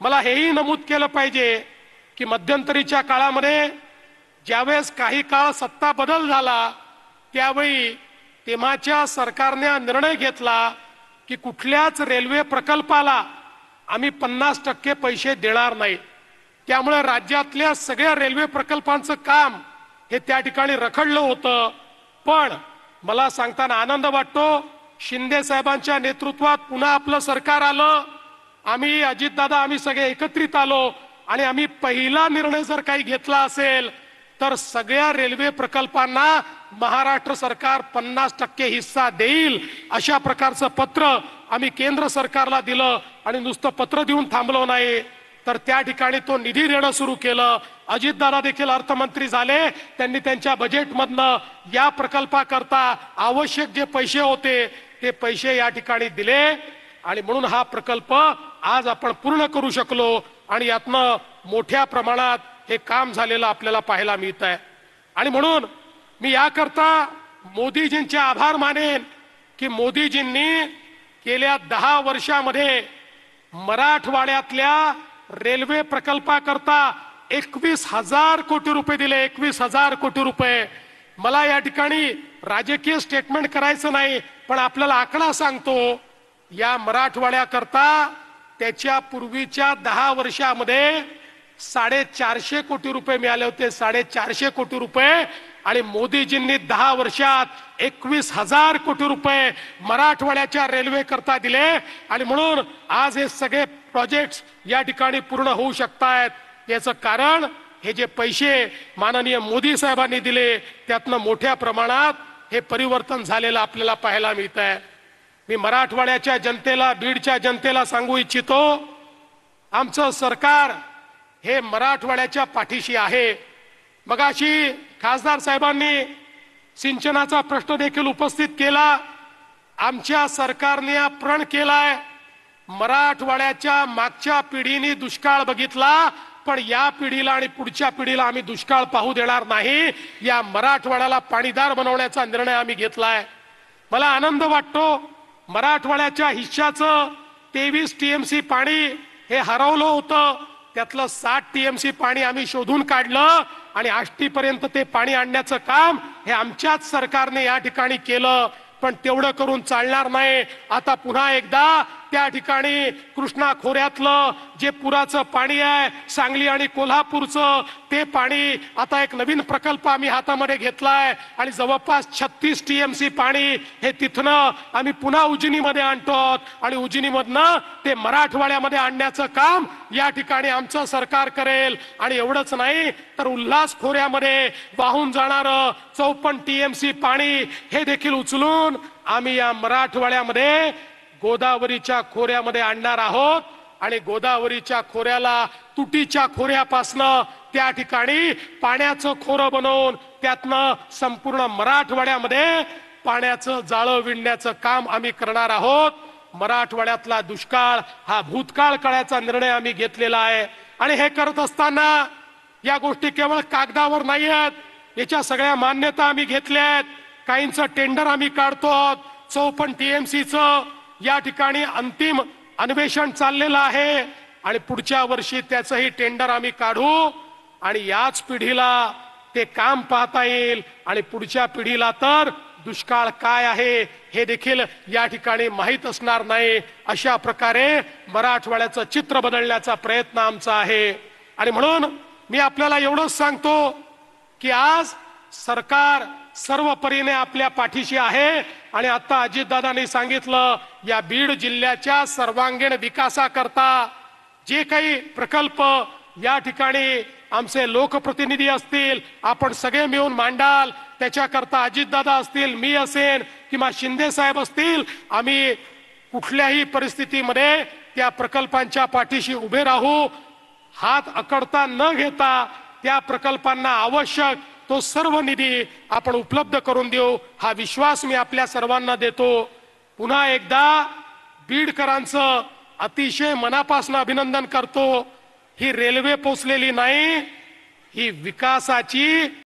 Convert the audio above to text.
मला हेही नमूद केलं पाहिजे की मध्यंतरीच्या काळामध्ये ज्यावेळेस काही काळ सत्ता बदल झाला त्यावेळी तेव्हाच्या सरकारने निर्णय घेतला की कुठल्याच रेल्वे प्रकल्पाला आम्ही 50% पैसे देणार नाही। त्यामुळे राज्यातल्या सगळ्या रेल्वे प्रकल्पांचं काम हे त्या ठिकाणी रखडलं होतं। पण मला सांगताना आनंद वाटतो, शिंदे साहेबांच्या नेतृत्वात पुन्हा आपलं सरकार आलं, आम्ही अजितदादा आम्ही सगळे एकत्रित आलो आणि आम्ही पहिला निर्णय जर काही घेतला असेल तर सगळ्या रेल्वे प्रकल्पांना महाराष्ट्र सरकार 50% हिस्सा देईल अशा प्रकारचं पत्र आम्ही केंद्र सरकारला दिलं आणि नुसतं पत्र देऊन थांबलो नाही तर त्या ठिकाणी तो निधी देणं सुरू केलं। अजितदादा देखील अर्थमंत्री झाले, त्यांनी त्यांच्या बजेटमधनं या प्रकल्पाकरता आवश्यक जे पैसे होते ते पैसे या ठिकाणी दिले आणि म्हणून हा प्रकल्प आज आपण पूर्ण करू शकलो आणि यातनं मोठ्या प्रमाणात हे काम झालेलं आपल्याला पाहायला मिळत आहे। आणि म्हणून मी याकरता मोदीजींचे आभार मानेन की मोदीजींनी गेल्या 10 वर्षामध्ये मराठवाड्यातल्या रेल्वे प्रकल्पाकरता 21,000 कोटी रुपये दिले। 21,000 कोटी रुपये। मला या ठिकाणी राजकीय स्टेटमेंट करायचं नाही, पण आपल्याला आकडा सांगतो, या मराठवाड्याकरता त्याच्या पूर्वीच्या 10 वर्षामध्ये 450 कोटी रुपये मिळाले होते। 450 कोटी रुपये आणि मोदीजींनी 10 वर्षात 21,000 कोटी रुपये मराठवाड्याच्या रेल्वे करता दिले आणि म्हणून आज हे सगळे प्रोजेक्ट्स या ठिकाणी पूर्ण होऊ शकतात। याचं कारण हे जे पैसे माननीय मोदी साहेबांनी दिले त्यातनं मोठ्या प्रमाणात हे परिवर्तन झालेलं आपल्याला पाहायला मिळत आहे। मी मराठवाड्याच्या जनतेला, बीडच्या जनतेला सांगू इच्छितो, आमचं सरकार हे मराठवाड्याच्या पाठीशी आहे। मगाशी खासदार साहेबांनी सिंचनाचा प्रश्न देखील उपस्थित केला। आमच्या सरकारने प्रण केलाय, मराठवाड्याच्या मागच्या पिढीने दुष्काळ बघितला, पण या पिढीला आणि पुढच्या पिढीला आम्ही दुष्काळ पाहू देणार नाही। या मराठवाड्याला पाणीदार बनवण्याचा निर्णय आम्ही घेतलाय। मला आनंद वाटतो, मराठवाड्याच्या हिश्श्याचं 23 टीएमसी पाणी हे हरवलं होतं, त्यातलं 60 टीएमसी पाणी आम्ही शोधून काढलं आणि आष्टीपर्यंत ते पाणी आणण्याचं काम हे आमच्याच सरकारने या ठिकाणी केलं। पण तेवढं करून चालणार नाही। आता पुन्हा एकदा त्या ठिकाणी कृष्णा खोऱ्यातलं जे पुराचं पाणी आहे, सांगली आणि कोल्हापूरचं ते पाणी, आता एक नवीन प्रकल्प आम्ही हातामध्ये घेतलाय आणि जवळपास 36 टीएमसी पाणी हे तिथनं आम्ही पुन्हा उजनीमध्ये आणतो आणि उजनीमधनं ते मराठवाड्यामध्ये आणण्याचं काम या ठिकाणी आमचं सरकार करेल। आणि एवढंच नाही तर उल्हास खोऱ्यामध्ये वाहून जाणारं 54 टीएमसी पाणी हे देखील उचलून आम्ही या मराठवाड्यामध्ये गोदावरीच्या खोऱ्यामध्ये आणणार आहोत आणि गोदावरीच्या खोऱ्याला तुटीच्या खोऱ्यापासनं त्या ठिकाणी पाण्याचं खोरं बनवून त्यातनं संपूर्ण मराठवाड्यामध्ये पाण्याचं जाळं विणण्याचं काम आम्ही करणार आहोत। मराठवाड्यातला दुष्काळ हा भूतकाळ काळाचा निर्णय आम्ही घेतलेला आहे आणि हे करत असताना या गोष्टी केवळ कागदावर नाही आहेत, याच्या सगळ्या मान्यता आम्ही घेतल्या आहेत। काहींचं टेंडर आम्ही काढतो, 54 टीएमसीचं या ठिकाणी अंतिम अन्वेषण चाललेलं आहे आणि पुढच्या वर्षी त्याचंही टेंडर आम्ही काढू आणि याच पिढीला ते काम पाहता येईल आणि पुढच्या पिढीला तर दुष्काळ काय आहे हे देखील या ठिकाणी माहीत असणार नाही। अशा प्रकारे मराठवाड्याचं चित्र बदलण्याचा प्रयत्न आमचा आहे आणि म्हणून मी आपल्याला एवढंच सांगतो की आज सरकार सर्व परीने आपल्या पाठीशी आहे आणि आता अजितदादांनी सांगितलं, या बीड जिल्ह्याच्या सर्वांगीण विकासाकरता जे काही प्रकल्प या ठिकाणी आमचे लोकप्रतिनिधी असतील, आपण सगळे मिळून मांडाल, त्याच्याकरता अजितदादा असतील, मी असेन किंवा शिंदे साहेब असतील, आम्ही कुठल्याही परिस्थितीमध्ये त्या प्रकल्पांच्या पाठीशी उभे राहू। हात अकडता न घेता त्या प्रकल्पांना आवश्यक तो सर्व निधी आपण उपलब्ध करून देऊ, हा विश्वास मी आपल्या सर्वांना देतो। पुन्हा एकदा बीडकरांचं अतिशय मनापासून अभिनंदन करतो। ही रेल्वे पोचलेली नाही, ही विकासाची